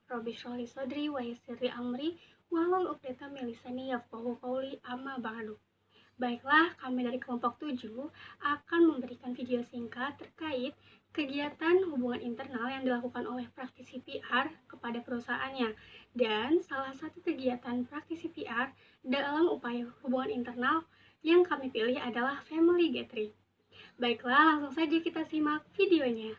Rabbi shrah li sadri wa yassir li amri wahlul 'uqdatam min lisani yafqahu qawli amma ba'du. Baiklah, kami dari kelompok 7 akan memberikan video singkat terkait kegiatan hubungan internal yang dilakukan oleh praktisi PR kepada perusahaannya. Dan salah satu kegiatan praktisi PR dalam upaya hubungan internal yang kami pilih adalah family gathering. Baiklah, langsung saja kita simak videonya.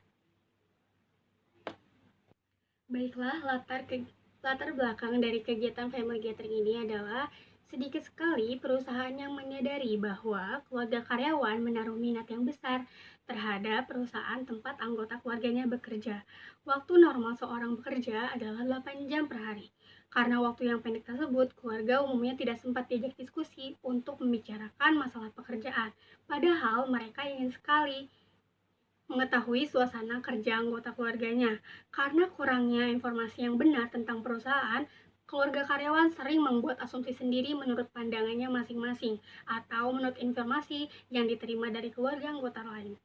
Baiklah, latar belakang dari kegiatan family gathering ini adalah sedikit sekali perusahaan yang menyadari bahwa keluarga karyawan menaruh minat yang besar terhadap perusahaan tempat anggota keluarganya bekerja. Waktu normal seorang bekerja adalah 8 jam per hari. Karena waktu yang pendek tersebut, keluarga umumnya tidak sempat diajak diskusi untuk membicarakan masalah pekerjaan. Padahal mereka ingin sekali mengetahui suasana kerja anggota keluarganya. Karena kurangnya informasi yang benar tentang perusahaan, keluarga karyawan sering membuat asumsi sendiri menurut pandangannya masing-masing atau menurut informasi yang diterima dari keluarga anggota lain.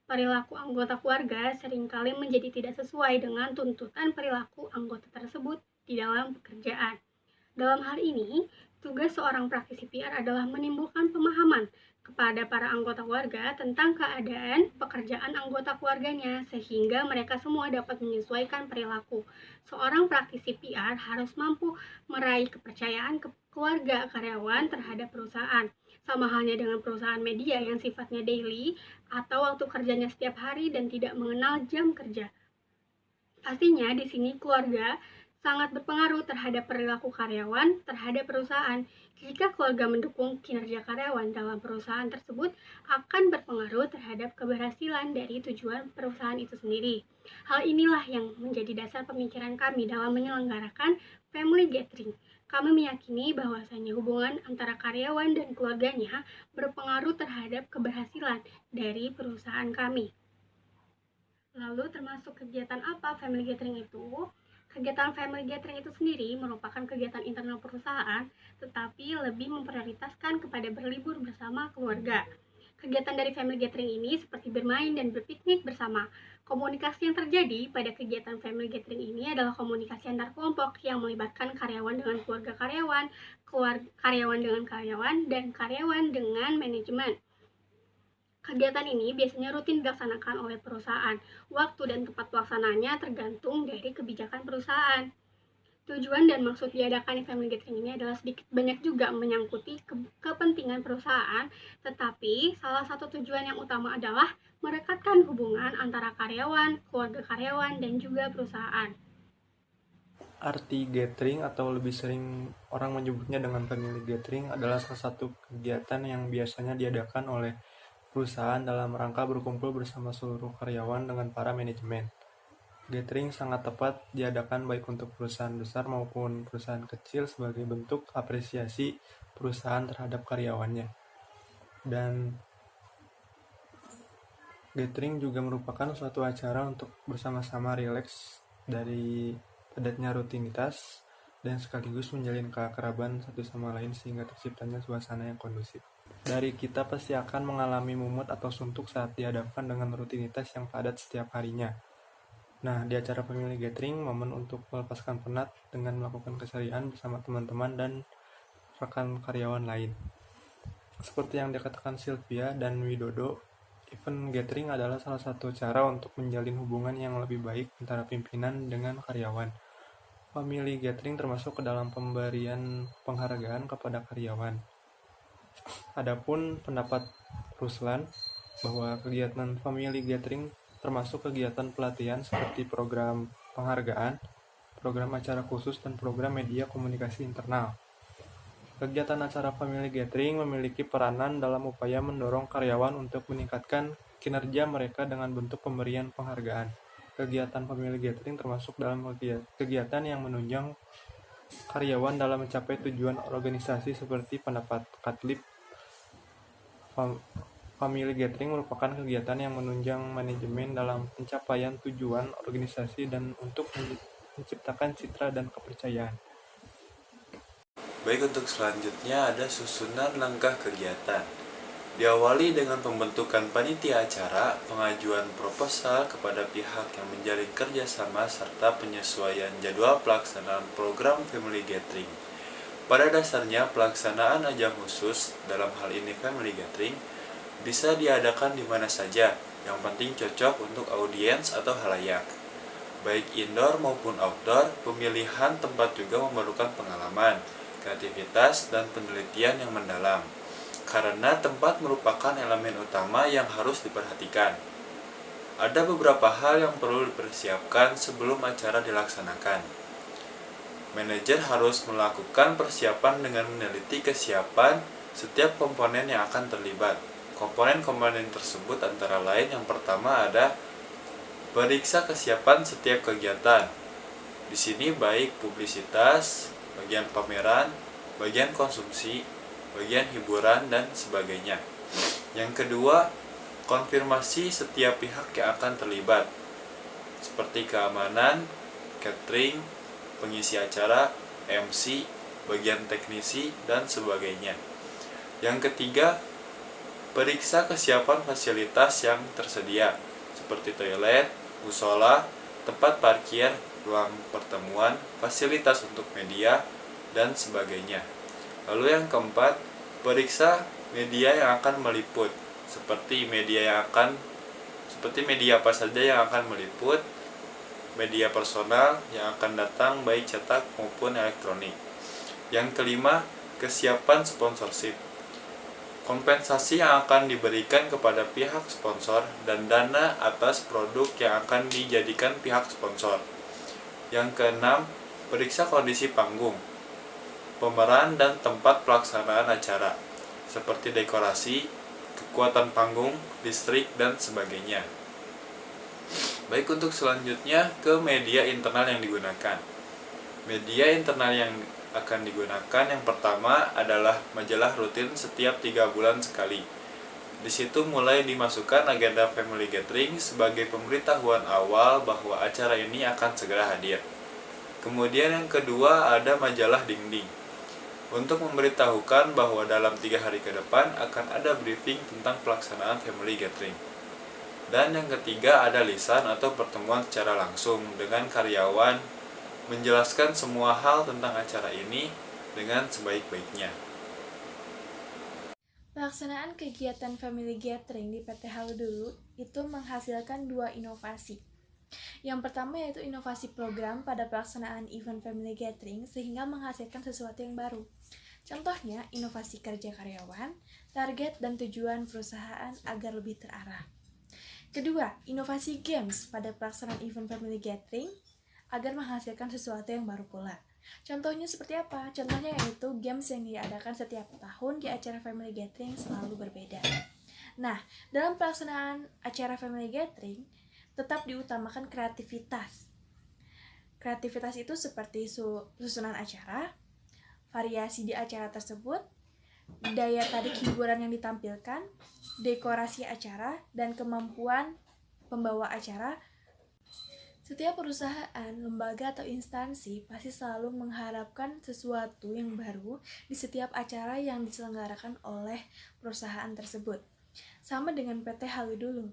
Perilaku anggota keluarga seringkali menjadi tidak sesuai dengan tuntutan perilaku anggota tersebut di dalam pekerjaan. Dalam hal ini, tugas seorang praktisi PR adalah menimbulkan pemahaman kepada para anggota keluarga tentang keadaan pekerjaan anggota keluarganya sehingga mereka semua dapat menyesuaikan perilaku. Seorang praktisi PR harus mampu meraih kepercayaan keluarga karyawan terhadap perusahaan. Sama halnya dengan perusahaan media yang sifatnya daily atau waktu kerjanya setiap hari dan tidak mengenal jam kerja. Pastinya di sini keluarga sangat berpengaruh terhadap perilaku karyawan terhadap perusahaan. Jika keluarga mendukung kinerja karyawan dalam perusahaan tersebut, akan berpengaruh terhadap keberhasilan dari tujuan perusahaan itu sendiri. Hal inilah yang menjadi dasar pemikiran kami dalam menyelenggarakan family gathering. Kami meyakini bahwasanya hubungan antara karyawan dan keluarganya berpengaruh terhadap keberhasilan dari perusahaan kami. Lalu termasuk kegiatan apa family gathering itu? Kegiatan family gathering itu sendiri merupakan kegiatan internal perusahaan, tetapi lebih memprioritaskan kepada berlibur bersama keluarga. Kegiatan dari family gathering ini seperti bermain dan berpiknik bersama. Komunikasi yang terjadi pada kegiatan family gathering ini adalah komunikasi antar kelompok yang melibatkan karyawan dengan keluarga karyawan, karyawan dengan karyawan, dan karyawan dengan manajemen. Kegiatan ini biasanya rutin dilaksanakan oleh perusahaan. Waktu dan tempat pelaksanaannya tergantung dari kebijakan perusahaan. Tujuan dan maksud diadakan family gathering ini adalah sedikit banyak juga menyangkuti kepentingan perusahaan, tetapi salah satu tujuan yang utama adalah merekatkan hubungan antara karyawan, keluarga karyawan, dan juga perusahaan. Arti gathering atau lebih sering orang menyebutnya dengan family gathering adalah salah satu kegiatan yang biasanya diadakan oleh perusahaan dalam rangka berkumpul bersama seluruh karyawan dengan para manajemen. Gathering sangat tepat diadakan baik untuk perusahaan besar maupun perusahaan kecil sebagai bentuk apresiasi perusahaan terhadap karyawannya. Dan gathering juga merupakan suatu acara untuk bersama-sama rileks dari padatnya rutinitas dan sekaligus menjalin keakraban satu sama lain sehingga terciptanya suasana yang kondusif. Dari kita pasti akan mengalami mumut atau suntuk saat dihadapkan dengan rutinitas yang padat setiap harinya. Nah, di acara family gathering, momen untuk melepaskan penat dengan melakukan keseharian bersama teman-teman dan rekan karyawan lain. Seperti yang dikatakan Sylvia dan Widodo, event gathering adalah salah satu cara untuk menjalin hubungan yang lebih baik antara pimpinan dengan karyawan. Family gathering termasuk ke dalam pemberian penghargaan kepada karyawan. Adapun pendapat Ruslan bahwa kegiatan family gathering termasuk kegiatan pelatihan seperti program penghargaan, program acara khusus, dan program media komunikasi internal. Kegiatan acara family gathering memiliki peranan dalam upaya mendorong karyawan untuk meningkatkan kinerja mereka dengan bentuk pemberian penghargaan. Kegiatan family gathering termasuk dalam kegiatan yang menunjang karyawan dalam mencapai tujuan organisasi seperti pendapat Katlib. Family gathering merupakan kegiatan yang menunjang manajemen dalam pencapaian tujuan organisasi dan untuk menciptakan citra dan kepercayaan. Baik, untuk selanjutnya ada susunan langkah kegiatan. Diawali dengan pembentukan panitia acara, pengajuan proposal kepada pihak yang menjalin kerjasama, serta penyesuaian jadwal pelaksanaan program Family Gathering. Pada dasarnya, pelaksanaan ajang khusus, dalam hal ini Family Gathering, bisa diadakan di mana saja, yang penting cocok untuk audiens atau halayak. Baik indoor maupun outdoor, pemilihan tempat juga memerlukan pengalaman, kreativitas, dan penelitian yang mendalam. Karena tempat merupakan elemen utama yang harus diperhatikan. Ada beberapa hal yang perlu dipersiapkan sebelum acara dilaksanakan. Manajer harus melakukan persiapan dengan meneliti kesiapan setiap komponen yang akan terlibat. Komponen-komponen tersebut antara lain yang pertama ada periksa kesiapan setiap kegiatan. Di sini baik publisitas, bagian pameran, bagian konsumsi, bagian hiburan, dan sebagainya. Yang kedua, konfirmasi setiap pihak yang akan terlibat, seperti keamanan, catering, pengisi acara, MC, bagian teknisi, dan sebagainya. Yang ketiga, periksa kesiapan fasilitas yang tersedia, seperti toilet, musola, tempat parkir, ruang pertemuan, fasilitas untuk media, dan sebagainya. Lalu yang keempat, periksa media yang akan meliput, seperti media apa saja yang akan meliput, media personal yang akan datang baik cetak maupun elektronik. Yang kelima, kesiapan sponsorship. Kompensasi yang akan diberikan kepada pihak sponsor dan dana atas produk yang akan dijadikan pihak sponsor. Yang keenam, periksa kondisi panggung, pemeran, dan tempat pelaksanaan acara, seperti dekorasi, kekuatan panggung, listrik, dan sebagainya. Baik, untuk selanjutnya ke media internal yang digunakan. Media internal yang akan digunakan yang pertama adalah majalah rutin setiap 3 bulan sekali. Di situ mulai dimasukkan agenda Family Gathering sebagai pemberitahuan awal bahwa acara ini akan segera hadir. Kemudian yang kedua ada majalah dinding, untuk memberitahukan bahwa dalam 3 hari ke depan akan ada briefing tentang pelaksanaan Family Gathering. Dan yang ketiga ada lisan atau pertemuan secara langsung dengan karyawan, menjelaskan semua hal tentang acara ini dengan sebaik-baiknya. Pelaksanaan kegiatan Family Gathering di PT Halu dulu itu menghasilkan 2 inovasi. Yang pertama yaitu inovasi program pada pelaksanaan event Family Gathering sehingga menghasilkan sesuatu yang baru. Contohnya, inovasi kerja karyawan, target dan tujuan perusahaan agar lebih terarah. Kedua, inovasi games pada pelaksanaan event Family Gathering agar menghasilkan sesuatu yang baru pula. Contohnya seperti apa? Contohnya yaitu games yang diadakan setiap tahun di acara Family Gathering selalu berbeda. Nah, dalam pelaksanaan acara Family Gathering tetap diutamakan kreativitas. Kreativitas itu seperti susunan acara, variasi di acara tersebut, daya tarik hiburan yang ditampilkan, dekorasi acara, dan kemampuan pembawa acara. Setiap perusahaan, lembaga, atau instansi pasti selalu mengharapkan sesuatu yang baru di setiap acara yang diselenggarakan oleh perusahaan tersebut. Sama dengan PT Halu dulu.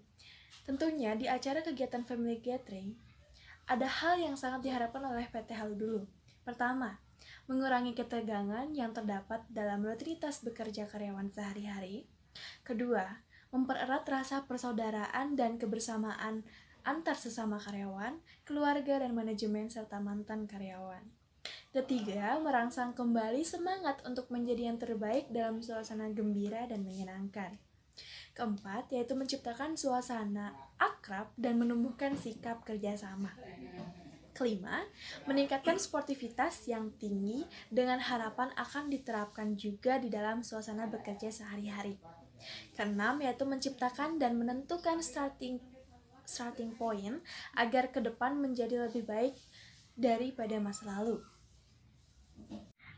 Tentunya di acara kegiatan Family Gathering, ada hal yang sangat diharapkan oleh PT Halu dulu. Pertama, mengurangi ketegangan yang terdapat dalam rutinitas bekerja karyawan sehari-hari. Kedua, mempererat rasa persaudaraan dan kebersamaan antar sesama karyawan, keluarga, dan manajemen serta mantan karyawan. Ketiga, merangsang kembali semangat untuk menjadi yang terbaik dalam suasana gembira dan menyenangkan. Keempat, yaitu menciptakan suasana akrab dan menumbuhkan sikap kerjasama. Kelima, meningkatkan sportivitas yang tinggi dengan harapan akan diterapkan juga di dalam suasana bekerja sehari-hari. Keenam, yaitu menciptakan dan menentukan starting point agar ke depan menjadi lebih baik daripada masa lalu.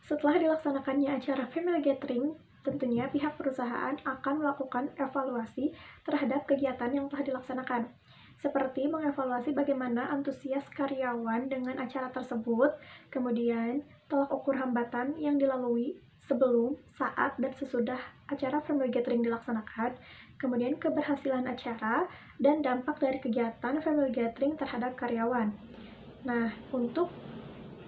Setelah dilaksanakannya acara Family Gathering, tentunya pihak perusahaan akan melakukan evaluasi terhadap kegiatan yang telah dilaksanakan, seperti mengevaluasi bagaimana antusias karyawan dengan acara tersebut, kemudian tolak ukur hambatan yang dilalui sebelum, saat, dan sesudah acara family gathering dilaksanakan, kemudian keberhasilan acara, dan dampak dari kegiatan family gathering terhadap karyawan. Nah, untuk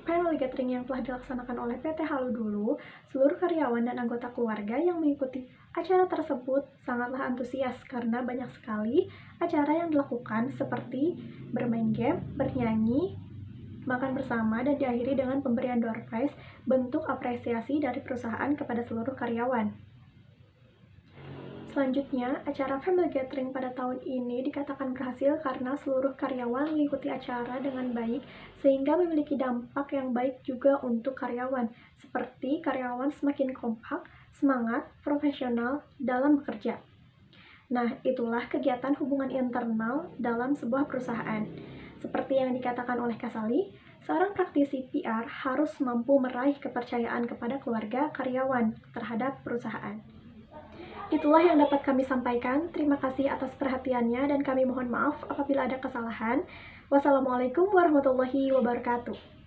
family gathering yang telah dilaksanakan oleh PT Halu dulu, seluruh karyawan dan anggota keluarga yang mengikuti acara tersebut sangatlah antusias karena banyak sekali acara yang dilakukan seperti bermain game, bernyanyi, makan bersama, dan diakhiri dengan pemberian door prize, bentuk apresiasi dari perusahaan kepada seluruh karyawan. Selanjutnya, acara family gathering pada tahun ini dikatakan berhasil karena seluruh karyawan mengikuti acara dengan baik sehingga memiliki dampak yang baik juga untuk karyawan, seperti karyawan semakin kompak, semangat, profesional dalam bekerja. Nah, itulah kegiatan hubungan internal dalam sebuah perusahaan. Seperti yang dikatakan oleh Kasali, seorang praktisi PR harus mampu meraih kepercayaan kepada keluarga karyawan terhadap perusahaan. Itulah yang dapat kami sampaikan. Terima kasih atas perhatiannya dan kami mohon maaf apabila ada kesalahan. Wassalamualaikum warahmatullahi wabarakatuh.